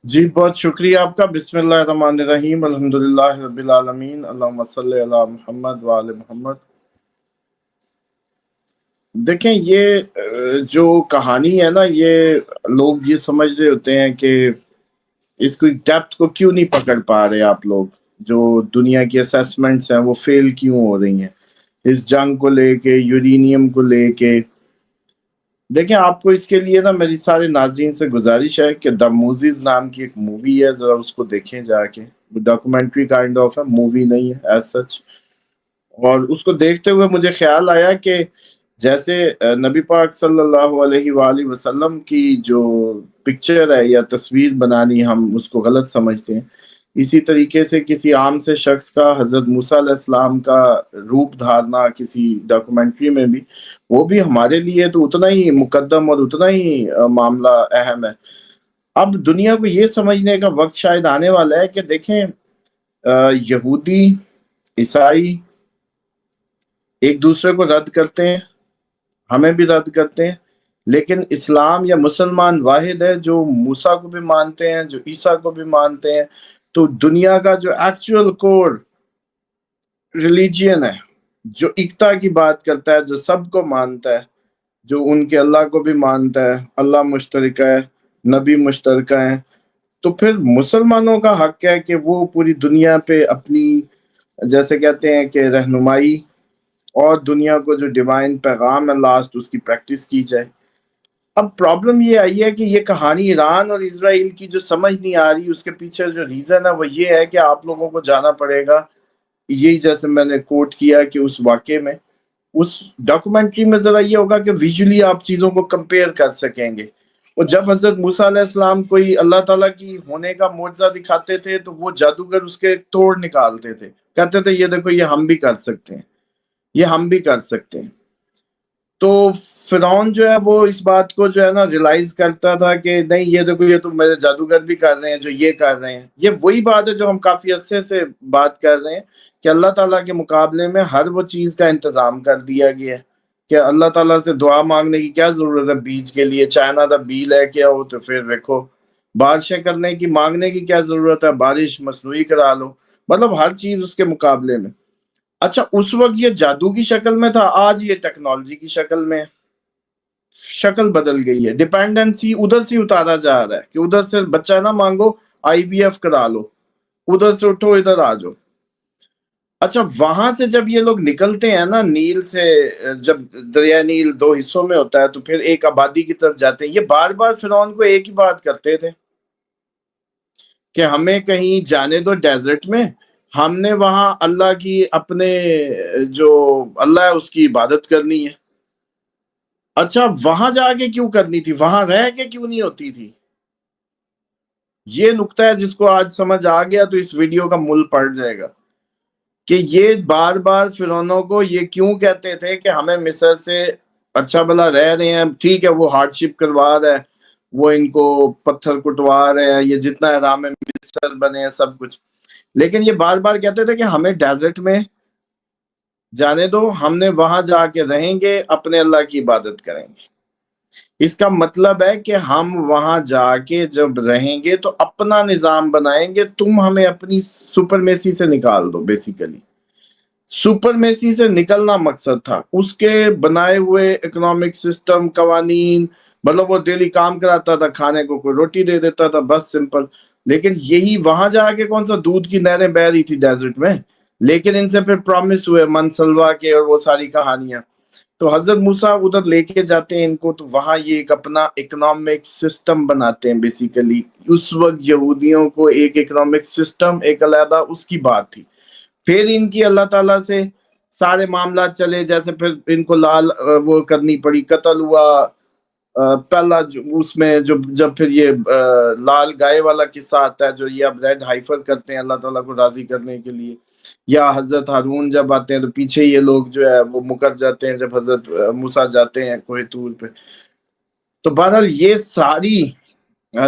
جی بہت شکریہ آپ کا۔ بسم اللہ الرحمن الرحیم، الحمدللہ رب العالمین، اللہم صلی علی محمد وآل محمد۔ دیکھیں یہ جو کہانی ہے نا، یہ لوگ یہ سمجھ رہے ہوتے ہیں کہ اس کو ڈیپتھ کو کیوں نہیں پکڑ پا رہے آپ لوگ، جو دنیا کی اسیسمنٹس ہیں وہ فیل کیوں ہو رہی ہیں اس جنگ کو لے کے، یورینیم کو لے کے۔ دیکھیں آپ کو اس کے لیے نا میری سارے ناظرین سے گزارش ہے کہ دا موزیز نام کی ایک مووی ہے، ذرا اس کو دیکھیں جا کے۔ ڈاکومنٹری کائنڈ آف ہے، مووی نہیں ہے ایز سچ۔ اور اس کو دیکھتے ہوئے مجھے خیال آیا کہ جیسے نبی پاک صلی اللہ علیہ وآلہ وسلم کی جو پکچر ہے یا تصویر بنانی ہم اس کو غلط سمجھتے ہیں، اسی طریقے سے کسی عام سے شخص کا حضرت موسیٰ علیہ السلام کا روپ دھارنا کسی ڈاکومنٹری میں بھی، وہ بھی ہمارے لیے تو اتنا ہی مقدم اور اتنا ہی معاملہ اہم ہے۔ اب دنیا کو یہ سمجھنے کا وقت شاید آنے والا ہے کہ دیکھیں یہودی، عیسائی ایک دوسرے کو رد کرتے ہیں، ہمیں بھی رد کرتے ہیں، لیکن اسلام یا مسلمان واحد ہے جو موسیٰ کو بھی مانتے ہیں، جو عیسیٰ کو بھی مانتے ہیں۔ تو دنیا کا جو ایکچوئل کور ریلیجین ہے، جو اکتا کی بات کرتا ہے، جو سب کو مانتا ہے، جو ان کے اللہ کو بھی مانتا ہے، اللہ مشترکہ ہے، نبی مشترکہ ہیں، تو پھر مسلمانوں کا حق ہے کہ وہ پوری دنیا پہ اپنی، جیسے کہتے ہیں کہ رہنمائی اور دنیا کو جو ڈیوائن پیغام ہے لاسٹ، اس کی پریکٹس کی جائے۔ اب پرابلم یہ آئی ہے کہ یہ کہانی ایران اور اسرائیل کی جو سمجھ نہیں آ رہی، اس کے پیچھے جو ریزن ہے وہ یہ ہے کہ آپ لوگوں کو جانا پڑے گا، یہی جیسے میں نے کوٹ کیا کہ اس واقعے میں، اس ڈاکومنٹری میں ذرا یہ ہوگا کہ ویژولی آپ چیزوں کو کمپیئر کر سکیں گے۔ اور جب حضرت موسیٰ علیہ السلام کوئی اللہ تعالیٰ کی ہونے کا معجزہ دکھاتے تھے تو وہ جادوگر اس کے توڑ نکالتے تھے، کہتے تھے یہ دیکھو یہ ہم بھی کر سکتے ہیں، یہ ہم بھی کر سکتے ہیں۔ تو فرعون جو ہے وہ اس بات کو جو ہے نا ریلائز کرتا تھا کہ نہیں یہ دیکھو یہ تو میرے جادوگر بھی کر رہے ہیں جو یہ کر رہے ہیں۔ یہ وہی بات ہے جو ہم کافی عرصے سے بات کر رہے ہیں کہ اللہ تعالیٰ کے مقابلے میں ہر وہ چیز کا انتظام کر دیا گیا ہے کہ اللہ تعالیٰ سے دعا مانگنے کی کیا ضرورت ہے بیج کے لیے، چائنا دا بی لے کے آؤ تو پھر دیکھو، بارشیں کرنے کی مانگنے کی کیا ضرورت ہے، بارش مصنوعی کرا لو، مطلب ہر چیز اس کے مقابلے میں۔ اچھا اس وقت یہ جادو کی شکل میں تھا، آج یہ ٹیکنالوجی کی شکل میں ہے، شکل بدل گئی ہے، ڈیپینڈنسی ادھر سے اتارا جا رہا ہے کہ ادھر سے بچہ نہ مانگو، آئی وی ایف کرا لو، ادھر سے اٹھو ادھر آ جاؤ۔ اچھا وہاں سے جب یہ لوگ نکلتے ہیں نا نیل سے، جب دریا نیل دو حصوں میں ہوتا ہے تو پھر ایک آبادی کی طرف جاتے ہیں، یہ بار بار فرعون کو ایک ہی بات کرتے تھے کہ ہمیں کہیں جانے دو ڈیزرٹ میں، ہم نے وہاں اللہ کی اپنے جو اللہ ہے اس کی عبادت کرنی ہے۔ اچھا وہاں جا کے کیوں کرنی تھی، وہاں رہ کے کیوں نہیں ہوتی تھی؟ یہ نقطہ ہے جس کو آج سمجھ آ گیا تو اس ویڈیو کا مول پڑ جائے گا کہ یہ بار بار فرعونوں کو یہ کیوں کہتے تھے کہ ہمیں مصر سے اچھا بھلا رہ رہے ہیں، ٹھیک ہے وہ ہارڈ شپ کروا رہا ہے، وہ ان کو پتھر کٹوا رہے ہیں، یہ جتنا احرام مصر بنے ہیں سب کچھ، لیکن یہ بار بار کہتے تھے کہ ہمیں ڈیزرٹ میں جانے دو، ہم نے وہاں جا کے رہیں گے، اپنے اللہ کی عبادت کریں گے۔ اس کا مطلب ہے کہ ہم وہاں جا کے جب رہیں گے تو اپنا نظام بنائیں گے، تم ہمیں اپنی سپرمیسی سے نکال دو۔ بیسیکلی سپرمیسی سے نکلنا مقصد تھا، اس کے بنائے ہوئے اکنامک سسٹم، قوانین، مطلب وہ ڈیلی کام کراتا تھا، کھانے کو کوئی روٹی دے دیتا تھا، بس سمپل۔ لیکن یہی وہاں جا کے کون سا دودھ کی نہریں بہ رہی تھی ڈیزرٹ میں، لیکن ان سے پھر پرومس ہوئے من سلوا کے اور وہ ساری کہانیاں۔ تو حضرت موسیٰ ادھر لے کے جاتے ہیں ان کو، تو وہاں یہ ایک اپنا اکنامک سسٹم بناتے ہیں۔ بیسیکلی اس وقت یہودیوں کو ایک اکنامک سسٹم، ایک علیحدہ اس کی بات تھی۔ پھر ان کی اللہ تعالیٰ سے سارے معاملات چلے، جیسے پھر ان کو لال وہ کرنی پڑی، قتل ہوا پہلا اس میں جب پھر یہ لال گائے والا قصہ آتا ہے جو یہ اب ریڈ ہائفر کرتے ہیں اللہ تعالیٰ کو راضی کرنے کے لیے، یا حضرت ہارون جب آتے ہیں تو پیچھے یہ لوگ جو ہے وہ مکر جاتے ہیں جب حضرت موسیٰ جاتے ہیں کوہ طور پہ۔ تو بہرحال یہ ساری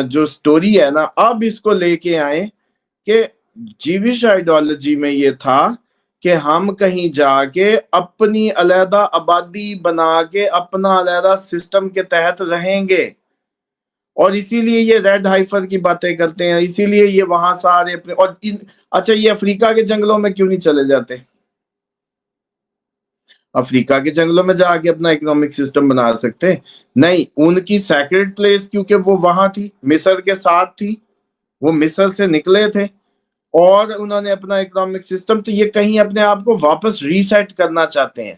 جو سٹوری ہے نا، اب اس کو لے کے آئیں کہ جیوش آئیڈیالوجی میں یہ تھا کہ ہم کہیں جا کے اپنی علیحدہ آبادی بنا کے اپنا علیحدہ سسٹم کے تحت رہیں گے، اور اسی لیے یہ ریڈ ہائفر کی باتیں کرتے ہیں، اسی لیے یہ وہاں سارے اپنے اور اچھا یہ افریقہ کے جنگلوں میں کیوں نہیں چلے جاتے؟ افریقہ کے جنگلوں میں جا کے اپنا اکنامک سسٹم بنا سکتے؟ نہیں، ان کی سیکرڈ پلیس کیونکہ وہ وہاں تھی، مصر کے ساتھ تھی، وہ مصر سے نکلے تھے اور انہوں نے اپنا اکنامک سسٹم، تو یہ کہیں اپنے آپ کو واپس ریسیٹ کرنا چاہتے ہیں،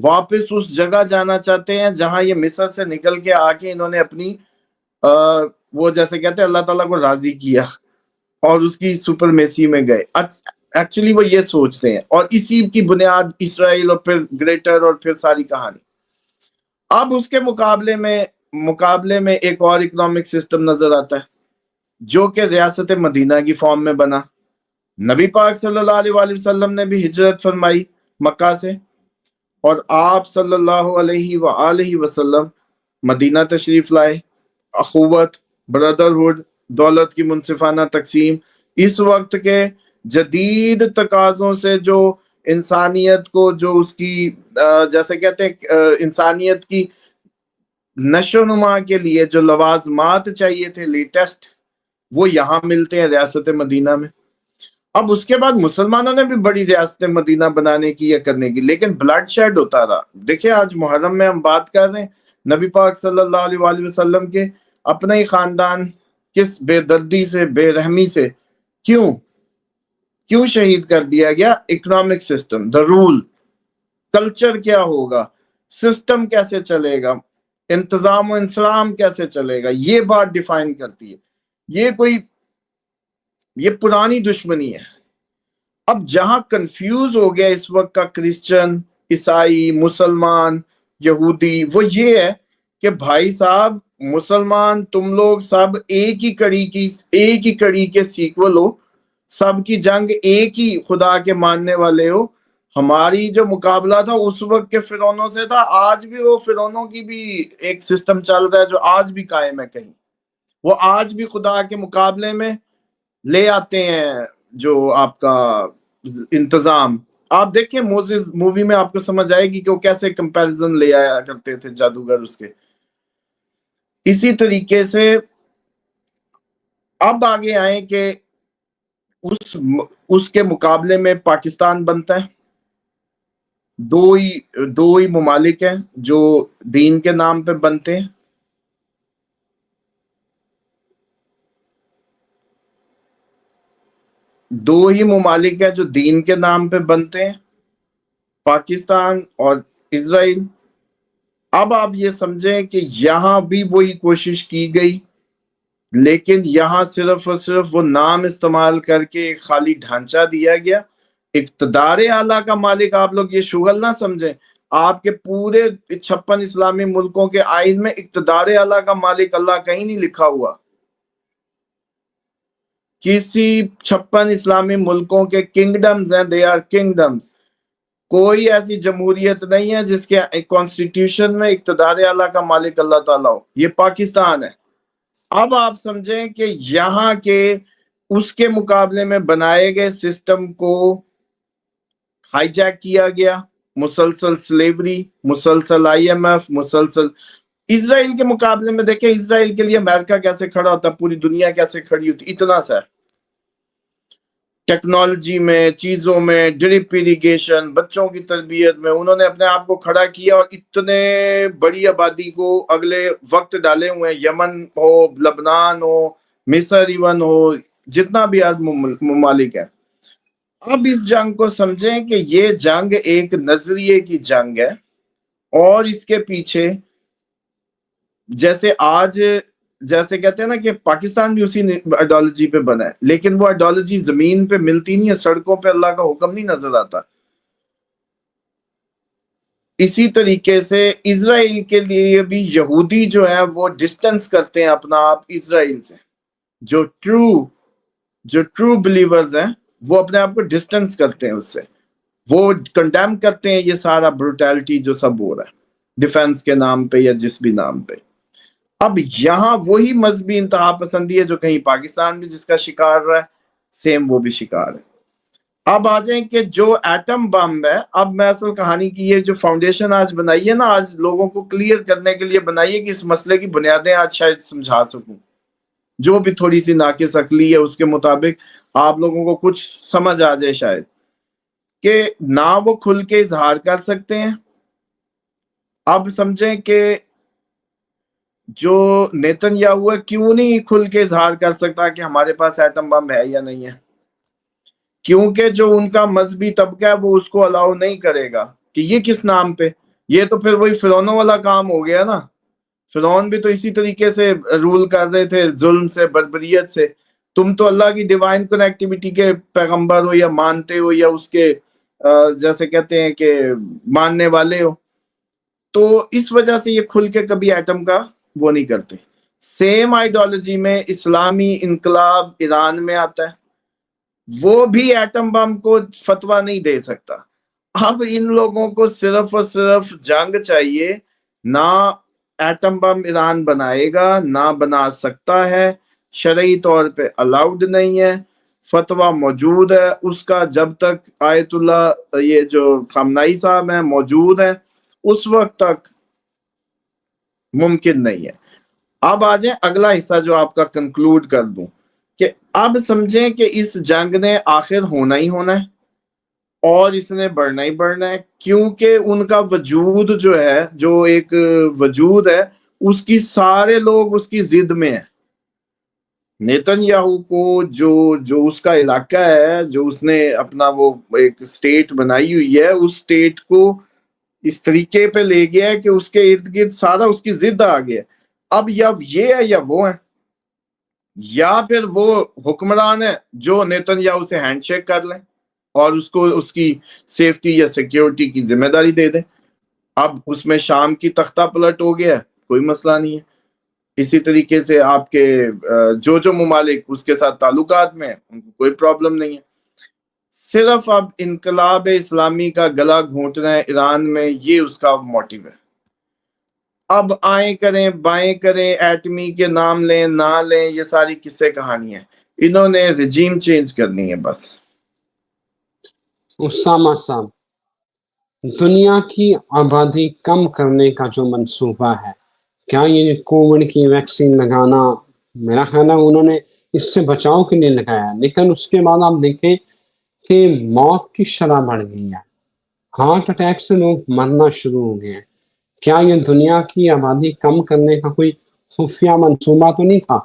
واپس اس جگہ جانا چاہتے ہیں جہاں یہ مصر سے نکل کے آ کے انہوں نے اپنی وہ جیسے کہتے ہیں اللہ تعالیٰ کو راضی کیا اور اس کی سپرمیسی میں گئے۔ ایکچولی وہ یہ سوچتے ہیں، اور اسی کی بنیاد اسرائیل اور پھر گریٹر اور پھر ساری کہانی۔ اب اس کے مقابلے میں ایک اور اکنامک سسٹم نظر آتا ہے جو کہ ریاست مدینہ کی فارم میں بنا۔ نبی پاک صلی اللہ علیہ وآلہ وسلم نے بھی ہجرت فرمائی مکہ سے، اور آپ صلی اللہ علیہ وآلہ وسلم مدینہ تشریف لائے۔ اخوت، برادرہڈ، دولت کی منصفانہ تقسیم، اس وقت کے جدید تقاضوں سے جو انسانیت کو، جو اس کی جیسے کہتے ہیں انسانیت کی نشو و نما کے لیے جو لوازمات چاہیے تھے لیٹسٹ، وہ یہاں ملتے ہیں ریاست مدینہ میں۔ اب اس کے بعد مسلمانوں نے بھی بڑی ریاست مدینہ بنانے کی یا کرنے کی، لیکن بلڈ شیڈ ہوتا رہا۔ دیکھیں آج محرم میں ہم بات کر رہے ہیں نبی پاک صلی اللہ علیہ وآلہ وسلم کے اپنا ہی خاندان کس بے دردی سے، بے رحمی سے کیوں شہید کر دیا گیا؟ Economic system, the role, culture کیا ہوگا، سسٹم کیسے چلے گا، انتظام و انصرام کیسے چلے گا، یہ بات ڈیفائن کرتی ہے۔ یہ پرانی دشمنی ہے۔ اب جہاں کنفیوز ہو گیا اس وقت کا کرسچن، عیسائی، مسلمان، یہودی، وہ یہ ہے کہ بھائی صاحب مسلمان تم لوگ سب ایک ہی کڑی کے سیکول ہو، سب کی جنگ ایک ہی خدا کے ماننے والے ہو۔ ہماری جو مقابلہ تھا اس وقت کے فرعونوں سے تھا، آج بھی وہ فرعونوں کی بھی ایک سسٹم چل رہا ہے جو آج بھی قائم ہے، کہیں وہ آج بھی خدا کے مقابلے میں لے آتے ہیں جو آپ کا انتظام۔ آپ دیکھیں موزیز مووی میں آپ کو سمجھ آئے گی کہ وہ کیسے کمپیریزن لے آیا کرتے تھے جادوگر اس کے۔ اسی طریقے سے اب آگے آئیں کہ اس کے مقابلے میں پاکستان بنتا ہے۔ دو ہی ممالک ہیں جو دین کے نام پہ بنتے ہیں، دو ہی ممالک ہیں جو دین کے نام پہ بنتے ہیں، پاکستان اور اسرائیل۔ اب آپ یہ سمجھیں کہ یہاں بھی وہی کوشش کی گئی، لیکن یہاں صرف اور صرف وہ نام استعمال کر کے ایک خالی ڈھانچہ دیا گیا۔ اقتدار اعلیٰ کا مالک آپ لوگ یہ شغل نہ سمجھیں، آپ کے پورے 56 اسلامی ملکوں کے آئین میں اقتدار اعلیٰ کا مالک اللہ کہیں نہیں لکھا ہوا۔ کسی 56 اسلامی ملکوں کے کنگڈمز ہیں، دے آر کنگڈمز۔ کوئی ایسی جمہوریت نہیں ہے جس کے کانسٹیٹیوشن میں اقتدار اعلیٰ کا مالک اللہ تعالیٰ ہو، یہ پاکستان ہے۔ اب آپ سمجھیں کہ یہاں کے اس کے مقابلے میں بنائے گئے سسٹم کو ہائی جیک کیا گیا، مسلسل سلیوری، مسلسل IMF، مسلسل اسرائیل کے مقابلے میں دیکھیں اسرائیل کے لیے امریکہ کیسے کھڑا ہوتا، پوری دنیا کیسے کھڑی ہوتی، اتنا سا ٹیکنالوجی میں، چیزوں میں، ڈرپ ایریگیشن، بچوں کی تربیت میں انہوں نے اپنے آپ کو کھڑا کیا، اور اتنے بڑی آبادی کو اگلے وقت ڈالے ہوئے ہیں، یمن ہو، لبنان ہو، مصر ایون ہو، جتنا بھی عرب ممالک ہے۔ اب اس جنگ کو سمجھیں کہ یہ جنگ ایک نظریے کی جنگ ہے، اور اس کے پیچھے جیسے کہتے ہیں نا کہ پاکستان بھی اسی آئیڈیالوجی پہ بنا ہے، لیکن وہ آئیڈیالوجی زمین پہ ملتی نہیں ہے، سڑکوں پہ اللہ کا حکم نہیں نظر آتا۔ اسی طریقے سے اسرائیل کے لیے بھی یہودی جو ہے وہ ڈسٹنس کرتے ہیں اپنا آپ اسرائیل سے، جو ٹرو بلیورز ہیں وہ اپنے آپ کو ڈسٹنس کرتے ہیں اس سے، وہ کنڈیم کرتے ہیں یہ سارا بروٹیلٹی جو سب ہو رہا ہے ڈیفنس کے نام پہ یا جس بھی نام پہ۔ اب یہاں وہی مذہبی انتہا پسندی ہے جو کہیں پاکستان بھی جس کا شکار رہا ہے، سیم وہ بھی شکار ہے۔ اب آ جائیں کہ جو ایٹم بم ہے، اب میں اصل کہانی کی یہ جو فاؤنڈیشن آج بنائی ہے نا، آج لوگوں کو کلیئر کرنے کے لیے بنائی ہے کہ اس مسئلے کی بنیادیں آج شاید سمجھا سکوں، جو بھی تھوڑی سی ناقص عقلی ہے اس کے مطابق آپ لوگوں کو کچھ سمجھ آ جائے شاید، کہ نہ وہ کھل کے اظہار کر سکتے ہیں۔ اب سمجھیں کہ جو نیتن یاہو ہے کیوں نہیں کھل کے اظہار کر سکتا کہ ہمارے پاس ایٹم بم ہے یا نہیں ہے؟ کیونکہ جو ان کا مذہبی طبقہ ہے وہ اس کو الاؤ نہیں کرے گا کہ یہ کس نام پہ، یہ تو پھر وہی فرعونوں والا کام ہو گیا نا۔ فرعون بھی تو اسی طریقے سے رول کر رہے تھے، ظلم سے، بربریت سے۔ تم تو اللہ کی ڈیوائن کنیکٹیوٹی کے پیغمبر ہو یا مانتے ہو یا اس کے جیسے کہتے ہیں کہ ماننے والے ہو، تو اس وجہ سے یہ کھل کے کبھی ایٹم کا وہ نہیں کرتے۔ سیم آئیڈیالوجی میں اسلامی انقلاب ایران میں آتا ہے، وہ بھی ایٹم بم کو فتویٰ نہیں دے سکتا۔ اب ان لوگوں کو صرف اور صرف جنگ چاہیے، نہ ایٹم بم ایران بنائے گا، نہ بنا سکتا ہے، شرعی طور پہ الاؤڈ نہیں ہے، فتویٰ موجود ہے اس کا، جب تک آیت اللہ یہ جو خامنائی صاحب ہیں موجود ہیں اس وقت تک ممکن نہیں ہے۔ اب آ جائیں اگلا حصہ جو آپ کا کنکلوڈ کر دوں، کہ اب سمجھیں کہ اس جنگ نے آخر ہونا ہی ہونا ہے اور اس نے بڑھنا ہی بڑھنا ہے، کیونکہ ان کا وجود جو ہے، جو ایک وجود ہے، اس کی سارے لوگ اس کی ضد میں ہیں۔ نیتن یاہو کو جو اس کا علاقہ ہے، جو اس نے اپنا وہ ایک سٹیٹ بنائی ہوئی ہے، اس سٹیٹ کو اس طریقے پہ لے گیا ہے کہ اس کے ارد گرد سارا اس کی ضد آ گیا۔ اب یا یہ ہے یا وہ ہے، یا پھر وہ حکمران ہے جو نیتن یاہو سے ہینڈ شیک کر لیں اور اس کو اس کی سیفٹی یا سیکیورٹی کی ذمہ داری دے دیں۔ اب اس میں شام کی تختہ پلٹ ہو گیا، کوئی مسئلہ نہیں ہے۔ اسی طریقے سے آپ کے جو ممالک اس کے ساتھ تعلقات میں ہیں ان کو کوئی پرابلم نہیں ہے۔ صرف اب انقلاب اسلامی کا گلا گھونٹنا ہے ایران میں، یہ اس کا موٹیو ہے۔ اب آئیں کریں بائیں کریں، ایٹمی کے نام لیں نہ لیں، یہ ساری قصے کہانی ہیں، انہوں نے رجیم چینج کرنی ہے بس۔ اسامہ صاحب، دنیا کی آبادی کم کرنے کا جو منصوبہ ہے، کیا یہ کووڈ کی ویکسین لگانا، میرا خیال ہے انہوں نے اس سے بچاؤ کے لیے لگایا، لیکن اس کے بعد آپ دیکھیں کہ موت کی شرح بڑھ گئی ہے، ہارٹ اٹیک سے لوگ مرنا شروع ہو گئے ہیں۔ کیا یہ دنیا کی آبادی کم کرنے کا کوئی خفیہ منصوبہ تو نہیں تھا؟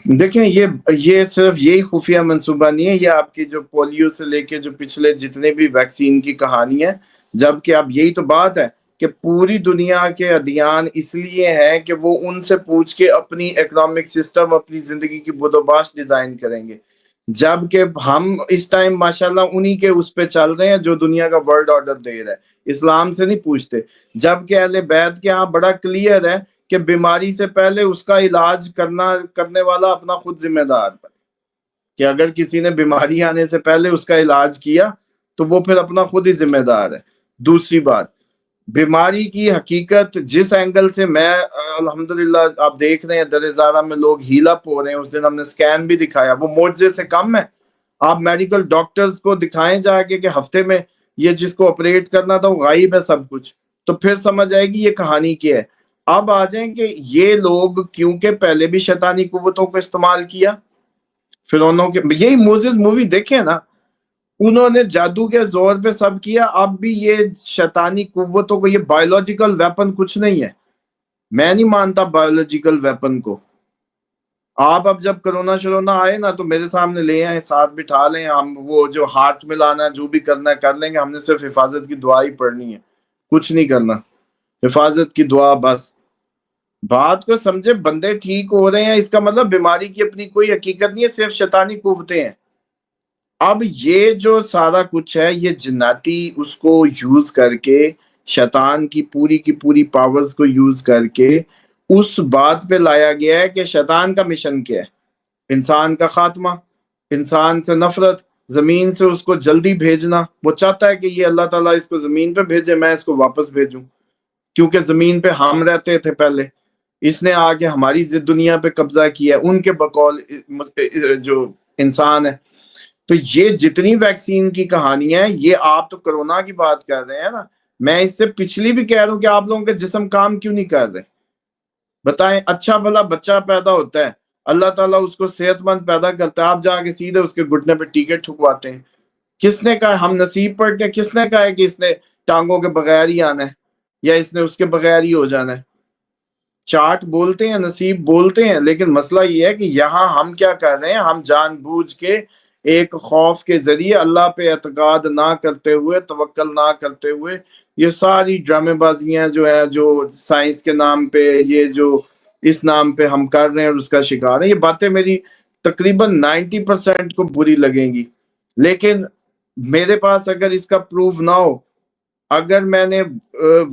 دیکھیں یہ صرف یہی خفیہ منصوبہ نہیں ہے، یہ آپ کی جو پولیو سے لے کے جو پچھلے جتنے بھی ویکسین کی کہانی ہے، جبکہ اب یہی تو بات ہے کہ پوری دنیا کے ادیان اس لیے ہیں کہ وہ ان سے پوچھ کے اپنی اکنامک سسٹم، اپنی زندگی کی بدوباش ڈیزائن کریں گے، جبکہ ہم اس ٹائم ماشاءاللہ انہی کے اس پہ چل رہے ہیں جو دنیا کا ورلڈ آرڈر دے رہا ہے، اسلام سے نہیں پوچھتے۔ جبکہ اہل بیت کے ہاں بڑا کلیئر ہے کہ بیماری سے پہلے اس کا علاج کرنے والا اپنا خود ذمہ دار ہے، کہ اگر کسی نے بیماری آنے سے پہلے اس کا علاج کیا تو وہ پھر اپنا خود ہی ذمہ دار ہے۔ دوسری بات، بیماری کی حقیقت جس اینگل سے میں الحمدللہ آپ دیکھ رہے ہیں در زارہ میں لوگ ہیل اپ ہو رہے ہیں، اس دن ہم نے سکین بھی دکھایا، وہ معجزے سے کم ہے۔ آپ میڈیکل ڈاکٹرز کو دکھائیں جا کے کہ ہفتے میں یہ جس کو آپریٹ کرنا تھا وہ غائب ہے سب کچھ، تو پھر سمجھ آئے گی یہ کہانی کیا ہے۔ اب آ جائیں کہ یہ لوگ کیونکہ پہلے بھی شیطانی قوتوں کو استعمال کیا، فرعونوں کے، یہی موزز مووی دیکھیں نا، انہوں نے جادو کے زور پہ سب کیا، اب بھی یہ شیطانی قوتوں کو، یہ بایولوجیکل ویپن کچھ نہیں ہے، میں نہیں مانتا بایولوجیکل ویپن کو۔ آپ اب جب کرونا شرونا آئے نا تو میرے سامنے لے آئیں، ساتھ بٹھا لیں، ہم وہ جو ہاتھ ملانا ہے جو بھی کرنا ہے کر لیں گے، ہم نے صرف حفاظت کی دعا ہی پڑھنی ہے، کچھ نہیں کرنا، حفاظت کی دعا بس۔ بات کو سمجھے، بندے ٹھیک ہو رہے ہیں، اس کا مطلب بیماری کی اپنی کوئی حقیقت نہیں ہے، صرف شیطانی قوتیں ہیں۔ اب یہ جو سارا کچھ ہے یہ جناتی اس کو یوز کر کے، شیطان کی پوری پاورز کو یوز کر کے اس بات پہ لایا گیا ہے کہ شیطان کا مشن کیا ہے، انسان کا خاتمہ، انسان سے نفرت، زمین سے اس کو جلدی بھیجنا۔ وہ چاہتا ہے کہ یہ اللہ تعالیٰ اس کو زمین پہ بھیجے، میں اس کو واپس بھیجوں، کیونکہ زمین پہ ہم رہتے تھے پہلے، اس نے آ کے ہماری دنیا پہ قبضہ کیا ہے۔ ان کے بقول جو انسان ہے. تو یہ جتنی ویکسین کی کہانیاں ہیں، یہ آپ تو کرونا کی بات کر رہے ہیں نا، میں اس سے پچھلی بھی کہہ رہا ہوں کہ آپ لوگوں کے جسم کام کیوں نہیں کر رہے. بتائیں، اچھا بھلا بچہ پیدا ہوتا ہے، اللہ تعالیٰ اس کو صحت مند پیدا کرتا ہے، آپ جا کے سیدھے اس کے گھٹنے پہ ٹیکے ٹھکواتے ہیں. کس نے کہا ہم نصیب پڑھ کے، کس نے کہا ہے کہ اس نے ٹانگوں کے بغیر ہی آنا ہے یا اس نے اس کے بغیر ہی ہو جانا ہے. چاٹ بولتے ہیں، نصیب بولتے ہیں، لیکن مسئلہ یہ ہے کہ یہاں ہم کیا کر رہے ہیں، ہم جان بوجھ کے ایک خوف کے ذریعے اللہ پہ اعتقاد نہ کرتے ہوئے، توکل نہ کرتے ہوئے، یہ ساری ڈرامے بازیاں جو ہے، جو سائنس کے نام پہ، یہ جو اس نام پہ ہم کر رہے ہیں اور اس کا شکار ہیں. یہ باتیں میری تقریباً 90% کو بری لگیں گی، لیکن میرے پاس اگر اس کا پروف نہ ہو، اگر میں نے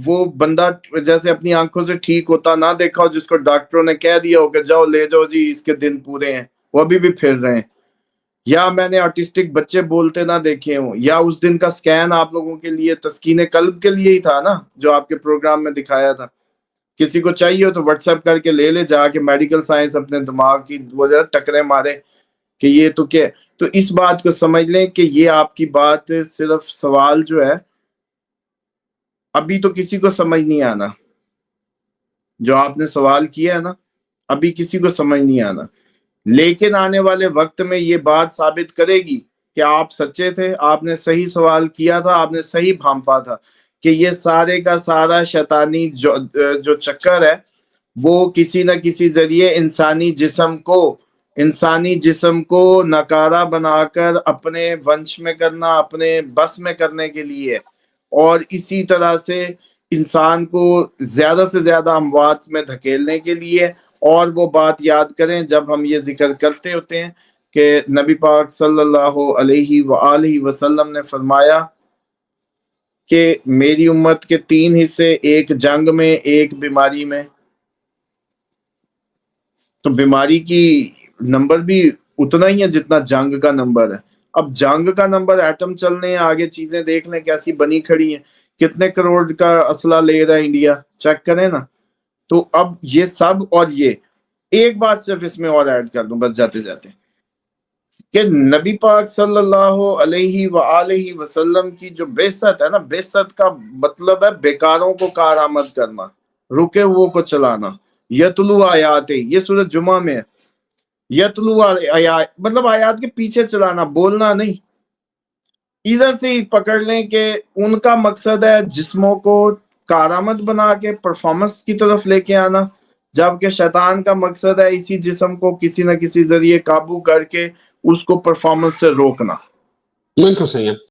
وہ بندہ جیسے اپنی آنکھوں سے ٹھیک ہوتا نہ دیکھا ہو، جس کو ڈاکٹروں نے کہہ دیا ہو کہ جاؤ لے جاؤ جی اس کے دن پورے ہیں، وہ ابھی بھی پھر رہے ہیں، یا میں نے آٹسٹک بچے بولتے نہ دیکھے ہوں، یا اس دن کا سکین آپ لوگوں کے لیے تسکین قلب کے لیے ہی تھا نا، جو آپ کے پروگرام میں دکھایا تھا. کسی کو چاہیے ہو تو واٹس ایپ کر کے لے لے، جا کے میڈیکل سائنس اپنے دماغ کی وجہ ٹکرے مارے کہ یہ تو کیا. تو اس بات کو سمجھ لیں کہ یہ آپ کی بات صرف سوال جو ہے ابھی تو کسی کو سمجھ نہیں آنا، جو آپ نے سوال کیا ہے نا ابھی کسی کو سمجھ نہیں آنا، لیکن آنے والے وقت میں یہ بات ثابت کرے گی کہ آپ سچے تھے، آپ نے صحیح سوال کیا تھا، آپ نے صحیح بھانپا تھا کہ یہ سارے کا سارا شیطانی جو چکر ہے وہ کسی نہ کسی ذریعے انسانی جسم کو ناکارہ بنا کر اپنے ونش میں کرنا، اپنے بس میں کرنے کے لیے، اور اسی طرح سے انسان کو زیادہ سے زیادہ اموات میں دھکیلنے کے لیے. اور وہ بات یاد کریں جب ہم یہ ذکر کرتے ہوتے ہیں کہ نبی پاک صلی اللہ علیہ وآلہ وسلم نے فرمایا کہ میری امت کے 3 حصے، ایک جنگ میں، ایک بیماری میں. تو بیماری کی نمبر بھی اتنا ہی ہے جتنا جنگ کا نمبر ہے. اب جنگ کا نمبر، ایٹم چلنے ہیں، آگے چیزیں دیکھ لیں کیسی بنی کھڑی ہیں، کتنے کروڑ کا اسلحہ لے رہا ہے انڈیا، چیک کریں نا. تو اب یہ سب، اور یہ ایک بات صرف اس میں اور ایڈ کر دوں بس جاتے جاتے، کہ نبی پاک صلی اللہ علیہ وآلہ وسلم کی جو بعثت ہے نا، بعثت کا مطلب ہے بیکاروں کو کارآمد کرنا، رکے ہوئے کو چلانا. یتلو آیات، یہ سورۃ جمعہ میں ہے، یتلو آیات مطلب آیات کے پیچھے چلانا، بولنا نہیں. ادھر سے ہی پکڑ لیں کہ ان کا مقصد ہے جسموں کو کارآمد بنا کے پرفارمنس کی طرف لے کے آنا، جبکہ شیطان کا مقصد ہے اسی جسم کو کسی نہ کسی ذریعے قابو کر کے اس کو پرفارمنس سے روکنا. بالکل صحیح ہے.